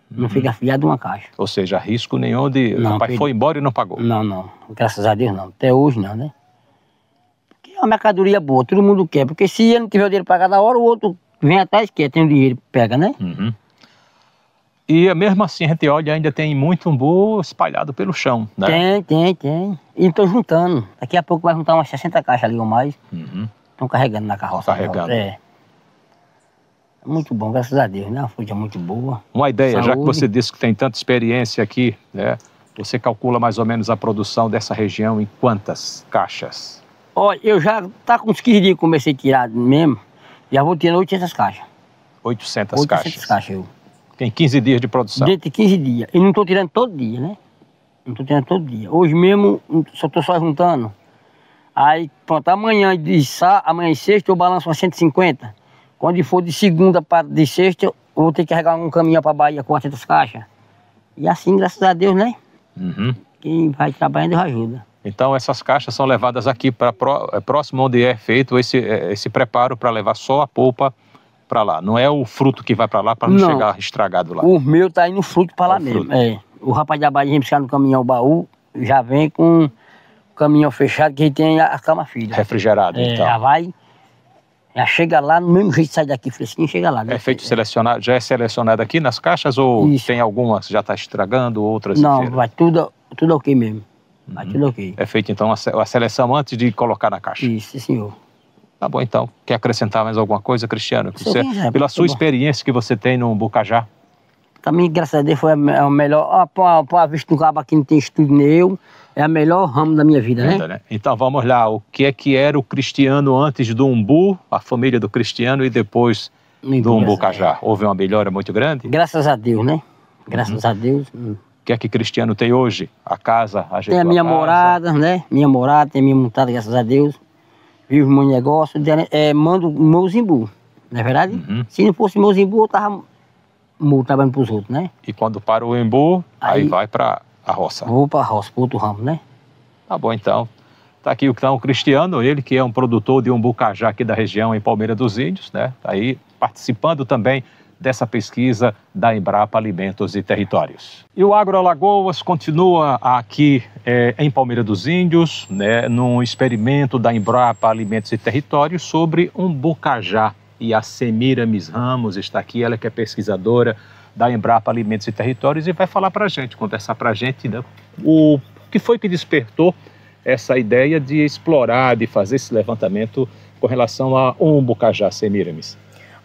Não fica fiado de uma caixa. Ou seja, risco nenhum de... Não, o pai foi embora e não pagou? Não. Graças a Deus não. Até hoje não, né? Porque é uma mercadoria boa, todo mundo quer. Porque se ele não tiver o dinheiro para pagar na hora, o outro vem atrás, quer, tem o dinheiro, pega, né? Uhum. E mesmo assim, a gente olha, ainda tem muito umbu espalhado pelo chão, né? Tem. E estão juntando. Daqui a pouco vai juntar umas 60 caixas ali ou mais. Uhum. Estão carregando na carroça. Carregando. Muito bom, graças a Deus, né? A fruta é muito boa. Uma ideia, Saúde. Já que você disse que tem tanta experiência aqui, né? Você calcula mais ou menos a produção dessa região em quantas caixas? Olha, eu já tá com uns 15 dias que comecei a tirar mesmo, já vou tirando 800 caixas. 800 caixas? 800 caixas eu. Tem 15 dias de produção? Dentro de 15 dias. E não estou tirando todo dia, né? Não estou tirando todo dia. Hoje mesmo, só estou só juntando. Aí, pronto, amanhã e sexta eu balanço umas 150. Quando for de segunda para de sexta, eu vou ter que carregar um caminhão para a Bahia com 400 caixas. E assim, graças a Deus, né? Uhum. Quem vai trabalhando ajuda. Então essas caixas são levadas aqui para próximo onde é feito esse preparo para levar só a polpa para lá. Não é o fruto que vai para lá para não chegar estragado lá. O meu tá indo fruto para lá mesmo. É. O rapaz da Bahia vem buscar no caminhão o baú, já vem com o caminhão fechado que tem a cama filha. Refrigerado, então. Já chega lá, no mesmo jeito sai daqui fresquinho, chega lá. É feito selecionado, já é selecionado aqui nas caixas ou Isso. Tem algumas que já está estragando, outras? Não, vai tudo ok mesmo. Vai tudo ok. É feito então a seleção antes de colocar na caixa? Isso, senhor. Tá bom então. Quer acrescentar mais alguma coisa, Cristiano? Pela sua experiência que você tem no Bucajá? Também, graças a Deus, foi a melhor. Para visto do cabo aqui não tem estudo nenhum, é a melhor ramo da minha vida, né? Então vamos lá. O que era o Cristiano antes do umbu, a família do Cristiano, e depois do Bucajá? Houve uma melhora muito grande? Graças a Deus, né? Graças a Deus. O que é que Cristiano tem hoje? A casa, tem a minha morada, né? Minha morada, tem a minha montada, graças a Deus. Vivo meu negócio, mando meus imbu, não é verdade? Se não fosse meus imbu, eu tava trabalhando para os outros, né? E quando para o imbu, aí vai para a roça. Vou para a roça, para outro ramo, né? Tá bom então. Tá aqui o Cristiano, ele que é um produtor de umbucajá aqui da região em Palmeira dos Índios, né? Tá aí participando também dessa pesquisa da Embrapa Alimentos e Territórios. E o Agro Alagoas continua aqui em Palmeira dos Índios, né, num experimento da Embrapa Alimentos e Territórios sobre umbucajá. E a Semiramis Ramos está aqui, ela que é pesquisadora da Embrapa Alimentos e Territórios e vai falar para a gente, conversar para a gente, né, o que foi que despertou essa ideia de explorar, de fazer esse levantamento com relação a umbucajá, Semiramis.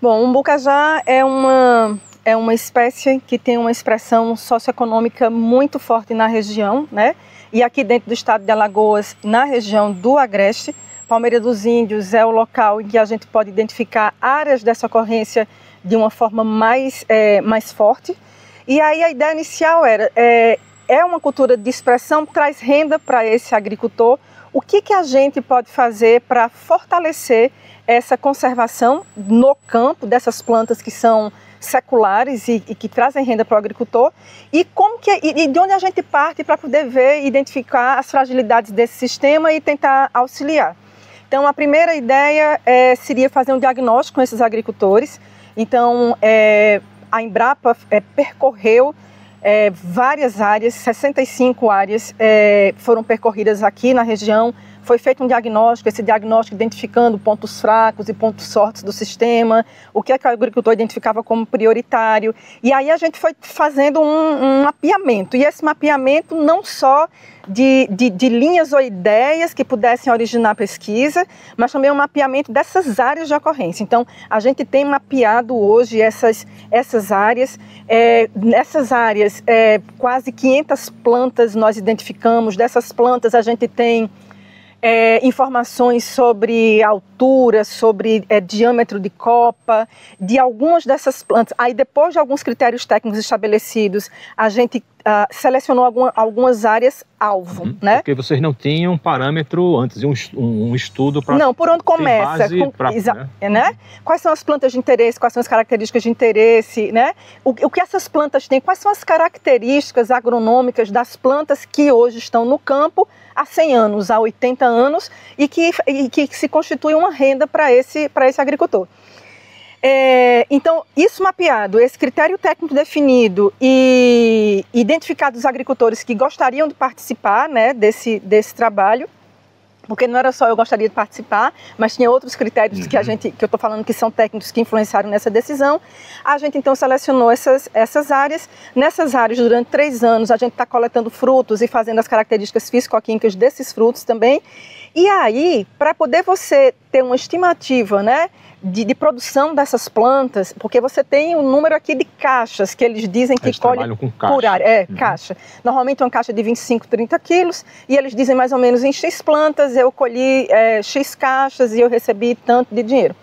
Bom, o umbucajá é uma espécie que tem uma expressão socioeconômica muito forte na região, né? E aqui dentro do estado de Alagoas, na região do Agreste, Palmeira dos Índios é o local em que a gente pode identificar áreas dessa ocorrência de uma forma mais forte. E aí a ideia inicial é uma cultura de expressão que traz renda para esse agricultor. O que a gente pode fazer para fortalecer essa conservação no campo dessas plantas que são seculares e que trazem renda para o agricultor e de onde a gente parte para poder ver e identificar as fragilidades desse sistema e tentar auxiliar. Então a primeira ideia seria fazer um diagnóstico com esses agricultores. Então a Embrapa percorreu várias áreas, 65 áreas foram percorridas aqui na região. Foi feito um diagnóstico, esse diagnóstico identificando pontos fracos e pontos fortes do sistema, o que o agricultor identificava como prioritário. E aí a gente foi fazendo um mapeamento. E esse mapeamento não só de linhas ou ideias que pudessem originar pesquisa, mas também um mapeamento dessas áreas de ocorrência. Então, a gente tem mapeado hoje essas áreas. Nessas áreas, quase 500 plantas nós identificamos. Dessas plantas, a gente tem informações sobre altura, sobre diâmetro de copa, de algumas dessas plantas. Aí depois de alguns critérios técnicos estabelecidos, a gente selecionou algumas áreas-alvo, né? Porque vocês não tinham um parâmetro antes, um estudo para... Não, por onde começa, né? Quais são as plantas de interesse, quais são as características de interesse, né? O que essas plantas têm, quais são as características agronômicas das plantas que hoje estão no campo há 100 anos, há 80 anos, e que se constitui uma renda para esse agricultor. Então, isso mapeado, esse critério técnico definido e identificados os agricultores que gostariam de participar, né, desse trabalho, porque não era só eu gostaria de participar, mas tinha outros critérios que eu estou falando que são técnicos que influenciaram nessa decisão. A gente então selecionou essas áreas. Nessas áreas, durante 3 anos, a gente está coletando frutos e fazendo as características físico-químicas desses frutos também. E aí, para poder você ter uma estimativa, né, de produção dessas plantas, porque você tem um número aqui de caixas que eles dizem que colhem por área. Caixa. Normalmente uma caixa de 25, 30 quilos, e eles dizem mais ou menos em X plantas eu colhi X caixas e eu recebi tanto de dinheiro.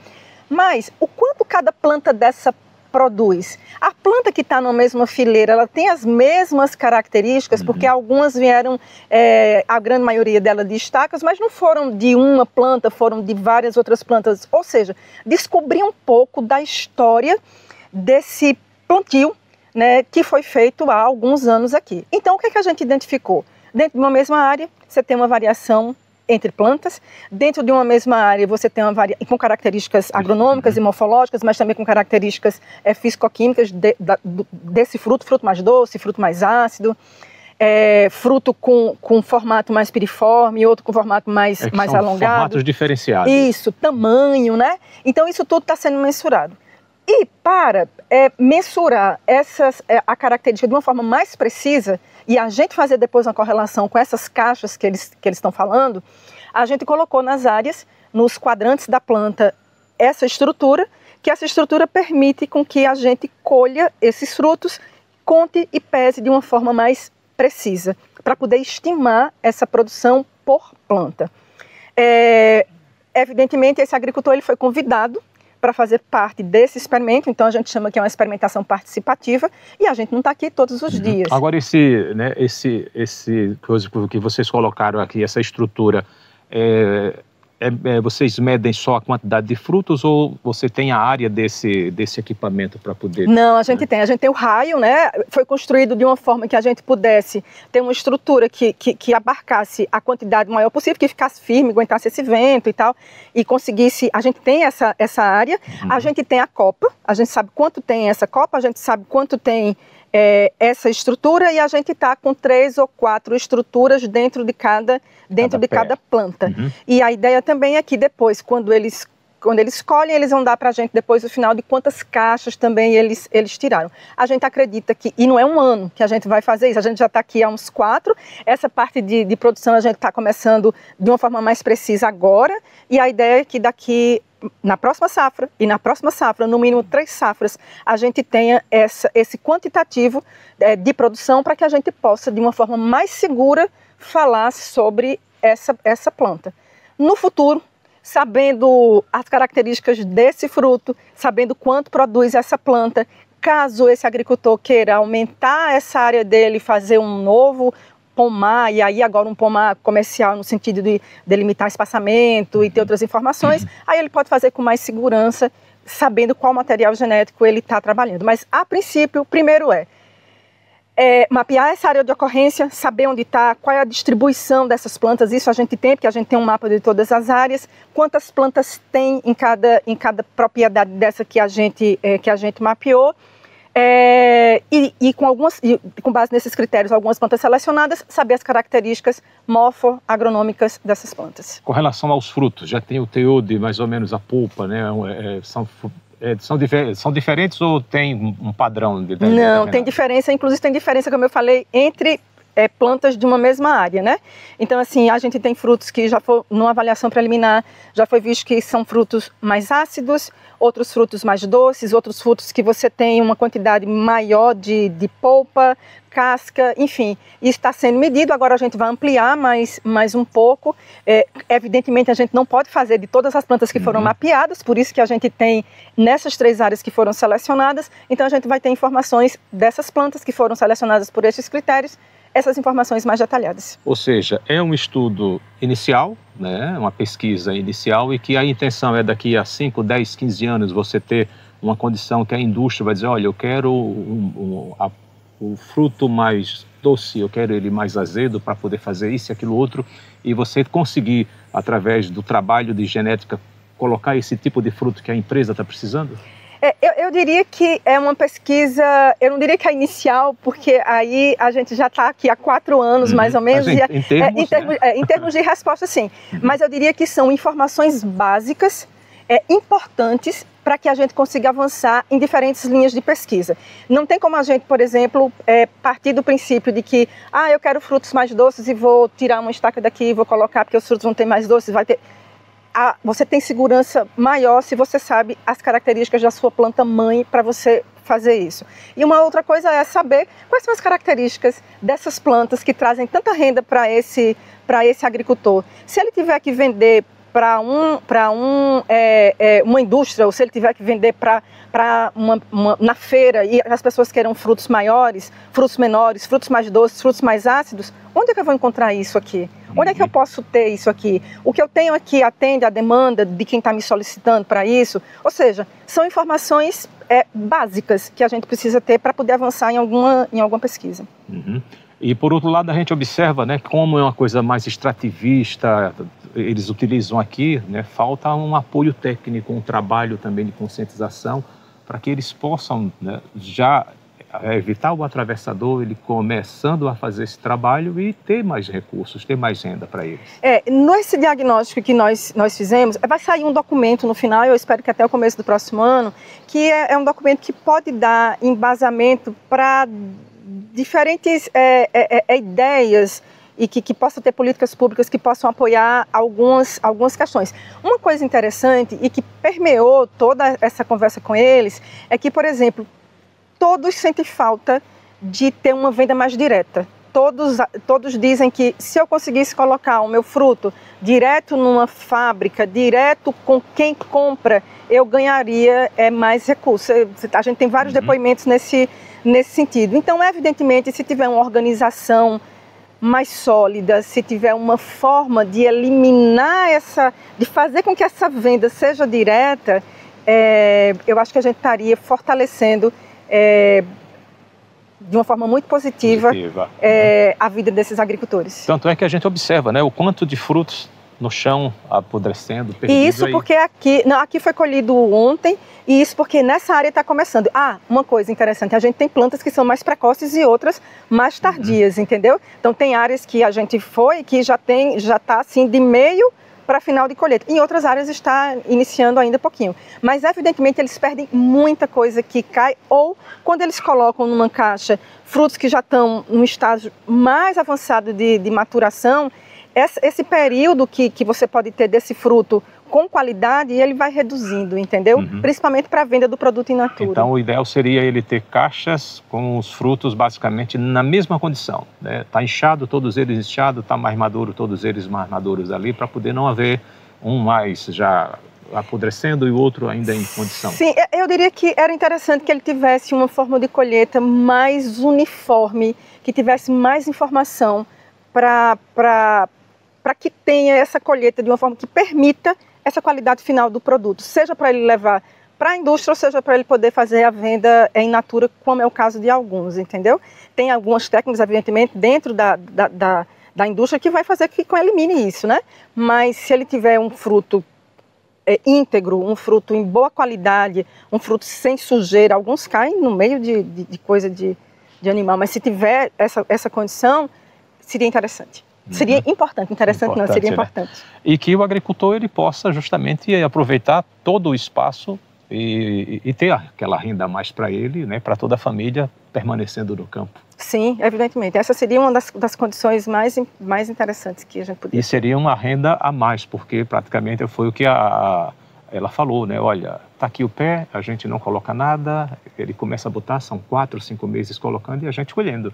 Mas o quanto cada planta dessa produz? A planta que está na mesma fileira, ela tem as mesmas características, porque algumas vieram, a grande maioria delas de estacas, mas não foram de uma planta, foram de várias outras plantas. Ou seja, descobrir um pouco da história desse plantio, né, que foi feito há alguns anos aqui. Então, o que é que a gente identificou? Dentro de uma mesma área, você tem uma variação entre plantas. Dentro de uma mesma área você tem com características agronômicas e morfológicas, mas também com características físico-químicas desse fruto mais doce, fruto mais ácido, fruto com formato mais piriforme, outro com formato mais alongado. Formatos diferenciados. Isso, tamanho, né? Então isso tudo está sendo mensurado. E para mensurar a característica de uma forma mais precisa, e a gente fazer depois uma correlação com essas caixas que eles estão falando, a gente colocou nas áreas, nos quadrantes da planta, essa estrutura, que essa estrutura permite com que a gente colha esses frutos, conte e pese de uma forma mais precisa, para poder estimar essa produção por planta. Evidentemente, esse agricultor ele foi convidado para fazer parte desse experimento, então a gente chama que é uma experimentação participativa, e a gente não está aqui todos os dias. Agora, esse coisa que vocês colocaram aqui, essa estrutura, vocês medem só a quantidade de frutos ou você tem a área desse equipamento para poder... Não, a gente tem o raio, né? Foi construído de uma forma que a gente pudesse ter uma estrutura que abarcasse a quantidade maior possível, que ficasse firme, aguentasse esse vento e tal, e conseguisse... A gente tem essa área, a gente tem a copa, a gente sabe quanto tem essa copa, a gente sabe quanto tem essa estrutura, e a gente está com 3 ou 4 estruturas dentro de cada planta. E a ideia também é que depois, quando eles colhem, eles vão dar para a gente depois o final de quantas caixas também eles tiraram. A gente acredita que, e não é um ano que a gente vai fazer isso, a gente já está aqui há uns 4, essa parte de produção a gente está começando de uma forma mais precisa agora, e a ideia é que daqui... na próxima safra, e na próxima safra, no mínimo 3 safras, a gente tenha esse quantitativo de produção para que a gente possa, de uma forma mais segura, falar sobre essa planta. No futuro, sabendo as características desse fruto, sabendo quanto produz essa planta, caso esse agricultor queira aumentar essa área dele, fazer um novo pomar, e aí agora um pomar comercial no sentido de delimitar espaçamento e ter outras informações, aí ele pode fazer com mais segurança, sabendo qual material genético ele está trabalhando. Mas, a princípio, primeiro mapear essa área de ocorrência, saber onde está, qual é a distribuição dessas plantas, isso a gente tem, porque a gente tem um mapa de todas as áreas, quantas plantas tem em cada propriedade dessa que a gente mapeou, e com base nesses critérios, algumas plantas selecionadas, saber as características morfo-agronômicas dessas plantas. Com relação aos frutos, já tem o teor de mais ou menos a polpa, né? São diferentes ou tem um padrão? Não, tem diferença, inclusive tem diferença, como eu falei, entre plantas de uma mesma área, né? Então, assim, a gente tem frutos que já foi, numa avaliação preliminar, já foi visto que são frutos mais ácidos, outros frutos mais doces, outros frutos que você tem uma quantidade maior de polpa, casca, enfim, isso está sendo medido. Agora a gente vai ampliar mais um pouco. Evidentemente a gente não pode fazer de todas as plantas que foram mapeadas, por isso que a gente tem nessas 3 áreas que foram selecionadas, então a gente vai ter informações dessas plantas que foram selecionadas por esses critérios, essas informações mais detalhadas. Ou seja, é um estudo inicial, né, uma pesquisa inicial, e que a intenção é daqui a 5, 10, 15 anos você ter uma condição que a indústria vai dizer, olha, eu quero o fruto mais doce, eu quero ele mais azedo para poder fazer isso e aquilo outro, e você conseguir, através do trabalho de genética, colocar esse tipo de fruto que a empresa está precisando? Eu diria que é uma pesquisa, eu não diria que é inicial, porque aí a gente já está aqui há 4 anos, mais ou menos. Em termos de resposta, sim. Mas eu diria que são informações básicas, importantes, para que a gente consiga avançar em diferentes linhas de pesquisa. Não tem como a gente, por exemplo, partir do princípio de que eu quero frutos mais doces e vou tirar uma estaca daqui e vou colocar porque os frutos vão ter mais doces, vai ter... Você tem segurança maior se você sabe as características da sua planta mãe para você fazer isso. E uma outra coisa é saber quais são as características dessas plantas que trazem tanta renda para esse agricultor. Se ele tiver que vender para uma indústria, ou se ele tiver que vender na feira e as pessoas queiram frutos maiores, frutos menores, frutos mais doces, frutos mais ácidos, onde é que eu vou encontrar isso aqui? Onde é que eu posso ter isso aqui? O que eu tenho aqui atende à demanda de quem está me solicitando para isso? Ou seja, são informações básicas que a gente precisa ter para poder avançar em alguma pesquisa. Uhum. E por outro lado a gente observa, né, como é uma coisa mais extrativista, eles utilizam aqui, né, falta um apoio técnico, um trabalho também de conscientização para que eles possam, né, já evitar o atravessador, ele começando a fazer esse trabalho e ter mais recursos, ter mais renda para eles. Nesse diagnóstico que nós fizemos, vai sair um documento no final, eu espero que até o começo do próximo ano, que é um documento que pode dar embasamento para diferentes ideias e que possa ter políticas públicas que possam apoiar algumas questões. Uma coisa interessante e que permeou toda essa conversa com eles é que, por exemplo, todos sentem falta de ter uma venda mais direta. Todos dizem que se eu conseguisse colocar o meu fruto direto numa fábrica, direto com quem compra, eu ganharia mais recursos. A gente tem vários depoimentos nesse sentido. Então, evidentemente, se tiver uma organização mais sólida, se tiver uma forma de eliminar de fazer com que essa venda seja direta, eu acho que a gente estaria fortalecendo de uma forma muito positiva a vida desses agricultores. Tanto é que a gente observa, né, o quanto de frutos no chão apodrecendo, perdido. E isso aí. Porque aqui foi colhido ontem, e isso porque nessa área está começando. Uma coisa interessante, a gente tem plantas que são mais precoces e outras mais tardias, entendeu? Então tem áreas que a gente foi que já está assim de meio para final de colheita. Em outras áreas está iniciando ainda pouquinho. Mas evidentemente eles perdem muita coisa que cai, ou quando eles colocam numa caixa frutos que já estão num estágio mais avançado de maturação, esse período que você pode ter desse fruto com qualidade, ele vai reduzindo, entendeu? Principalmente para a venda do produto in natura. Então, o ideal seria ele ter caixas com os frutos basicamente na mesma condição, né? Está inchado, todos eles inchados, está mais maduro, todos eles mais maduros ali, para poder não haver um mais já apodrecendo e o outro ainda em condição. Sim, eu diria que era interessante que ele tivesse uma forma de colheita mais uniforme, que tivesse mais informação para que tenha essa colheita de uma forma que permita essa qualidade final do produto, seja para ele levar para a indústria, ou seja para ele poder fazer a venda in natura, como é o caso de alguns, entendeu? Tem algumas técnicas, evidentemente, dentro da indústria que vai fazer que elimine isso, né? Mas se ele tiver um fruto íntegro, um fruto em boa qualidade, um fruto sem sujeira, alguns caem no meio de coisa de animal, mas se tiver essa condição, seria interessante. Seria importante, interessante não, seria importante. Né? E que o agricultor ele possa justamente aproveitar todo o espaço e ter aquela renda a mais para ele, né, para toda a família permanecendo no campo. Sim, evidentemente. Essa seria uma das condições mais interessantes que a gente poderia. E seria uma renda a mais, porque praticamente foi o que ela falou, né? Olha, tá aqui o pé, a gente não coloca nada, ele começa a botar, são 4, 5 meses colocando e a gente colhendo.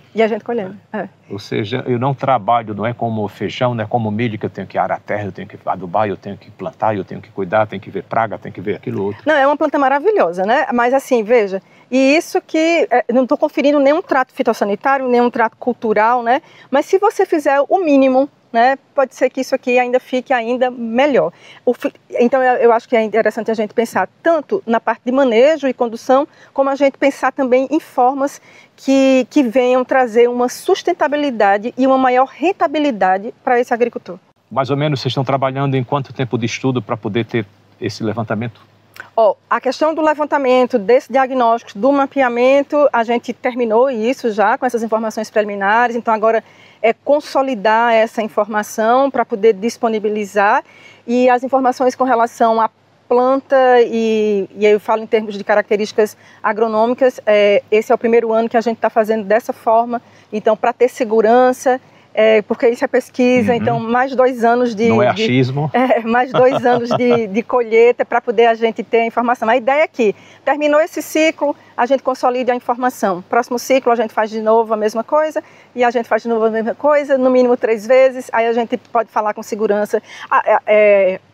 Ou seja, eu não trabalho, não é como feijão, não é como milho que eu tenho que arar a terra, eu tenho que adubar, eu tenho que plantar, eu tenho que cuidar, tenho que ver praga, tenho que ver aquilo outro. Não, é uma planta maravilhosa, né? Mas assim, veja, e isso que, não estou conferindo nenhum trato fitossanitário, nenhum trato cultural, né? Mas se você fizer o mínimo, né, pode ser que isso aqui ainda fique ainda melhor. Então eu acho que é interessante a gente pensar tanto na parte de manejo e condução, como a gente pensar também em formas que venham trazer uma sustentabilidade e uma maior rentabilidade para esse agricultor. Mais ou menos vocês estão trabalhando em quanto tempo de estudo para poder ter esse levantamento? A questão do levantamento, desse diagnóstico, do mapeamento, a gente terminou isso já com essas informações preliminares, então agora é consolidar essa informação para poder disponibilizar, e as informações com relação a planta, e aí eu falo em termos de características agronômicas, esse é o primeiro ano que a gente está fazendo dessa forma, então para ter segurança, porque isso é pesquisa, então mais 2 anos de... Não é achismo. Mais 2 anos de colheita para poder a gente ter a informação. A ideia é que terminou esse ciclo, a gente consolide a informação. Próximo ciclo a gente faz de novo a mesma coisa, e a gente faz de novo a mesma coisa, no mínimo 3 vezes, aí a gente pode falar com segurança,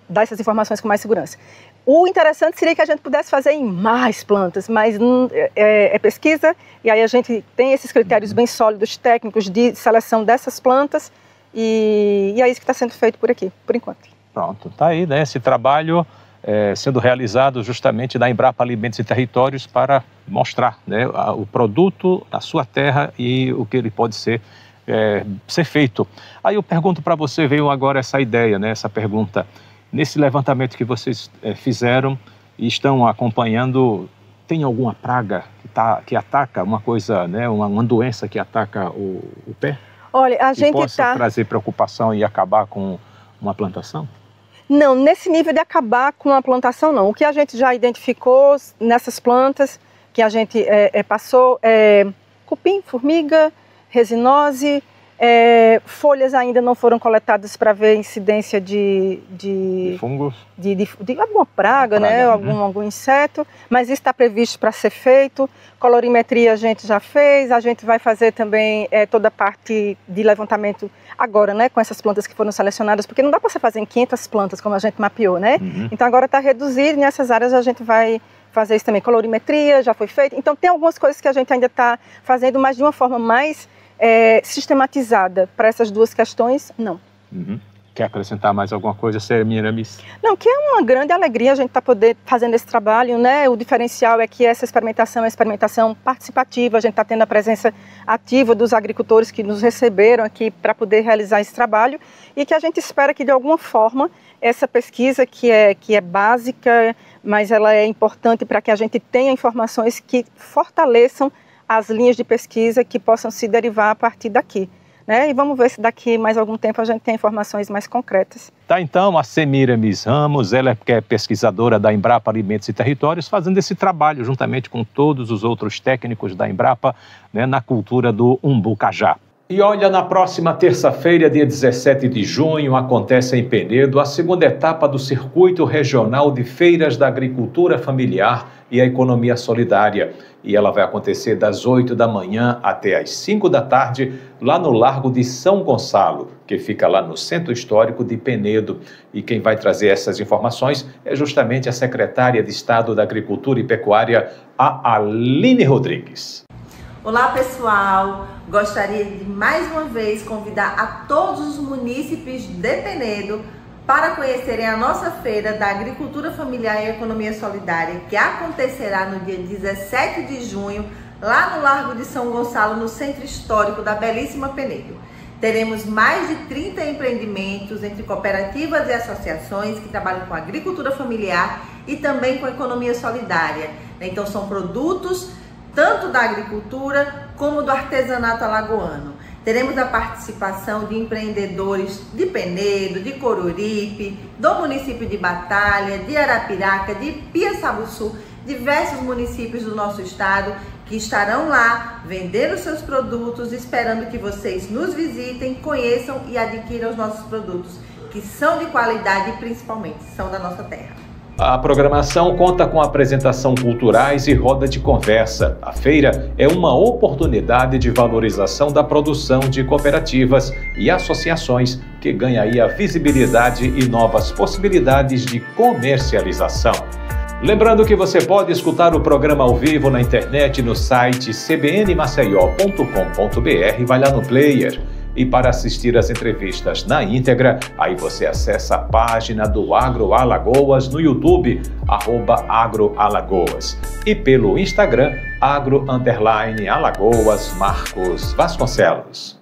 dar essas informações com mais segurança. O interessante seria que a gente pudesse fazer em mais plantas, mas é pesquisa, e aí a gente tem esses critérios bem sólidos, técnicos, de seleção dessas plantas, e é isso que está sendo feito por aqui, por enquanto. Pronto, está aí, né, esse trabalho sendo realizado justamente da Embrapa Alimentos e Territórios para mostrar, né, o produto da sua terra e o que ele pode ser feito. Aí eu pergunto para você, veio agora essa ideia, né, essa pergunta. Nesse levantamento que vocês fizeram e estão acompanhando, tem alguma praga que ataca uma coisa, né, uma doença que ataca o pé? Olha, a gente possa trazer preocupação e acabar com uma plantação? Não, nesse nível de acabar com a plantação não. O que a gente já identificou nessas plantas que a gente passou cupim, formiga, resinose. Folhas ainda não foram coletadas para ver incidência de fungos, de alguma praga, né? Algum inseto, mas isso está previsto para ser feito. Colorimetria a gente já fez, a gente vai fazer também toda a parte de levantamento agora, né? Com essas plantas que foram selecionadas, porque não dá para você fazer em 500 plantas como a gente mapeou, né? Então agora está reduzido, e nessas áreas a gente vai fazer isso também. Colorimetria já foi feita, então tem algumas coisas que a gente ainda está fazendo, mas de uma forma mais sistematizada para essas 2 questões, não. Quer acrescentar mais alguma coisa, Semiramis? Não, que é uma grande alegria a gente estar fazendo esse trabalho, né? O diferencial é que essa experimentação é uma experimentação participativa, a gente está tendo a presença ativa dos agricultores que nos receberam aqui para poder realizar esse trabalho, e que a gente espera que de alguma forma essa pesquisa que é básica, mas ela é importante para que a gente tenha informações que fortaleçam as linhas de pesquisa que possam se derivar a partir daqui, né? E vamos ver se daqui mais algum tempo a gente tem informações mais concretas. Tá, então, a Semiramis Ramos, ela que é pesquisadora da Embrapa Alimentos e Territórios, fazendo esse trabalho juntamente com todos os outros técnicos da Embrapa, né, na cultura do umbu-cajá. E olha, na próxima terça-feira, dia 17 de junho, acontece em Penedo a 2ª etapa do Circuito Regional de Feiras da Agricultura Familiar e a Economia Solidária. E ela vai acontecer das 8 da manhã até as 5 da tarde, lá no Largo de São Gonçalo, que fica lá no Centro Histórico de Penedo. E quem vai trazer essas informações é justamente a secretária de Estado da Agricultura e Pecuária, a Aline Rodrigues. Olá, pessoal! Gostaria de mais uma vez convidar a todos os munícipes de Penedo para conhecerem a nossa Feira da Agricultura Familiar e Economia Solidária, que acontecerá no dia 17 de junho, lá no Largo de São Gonçalo, no Centro Histórico da belíssima Penedo. Teremos mais de 30 empreendimentos entre cooperativas e associações que trabalham com agricultura familiar e também com economia solidária. Então são produtos tanto da agricultura como do artesanato alagoano. Teremos a participação de empreendedores de Penedo, de Coruripe, do município de Batalha, de Arapiraca, de Piaçabuçu, diversos municípios do nosso estado que estarão lá vendendo seus produtos, esperando que vocês nos visitem, conheçam e adquiram os nossos produtos, que são de qualidade e principalmente são da nossa terra. A programação conta com apresentação culturais e roda de conversa. A feira é uma oportunidade de valorização da produção de cooperativas e associações que ganha aí a visibilidade e novas possibilidades de comercialização. Lembrando que você pode escutar o programa ao vivo na internet no site cbnmaceió.com.br, vai lá no player. E para assistir às entrevistas na íntegra, aí você acessa a página do AgroAlagoas no YouTube, @AgroAlagoas. E pelo Instagram, agro_Alagoas Marcos Vasconcelos.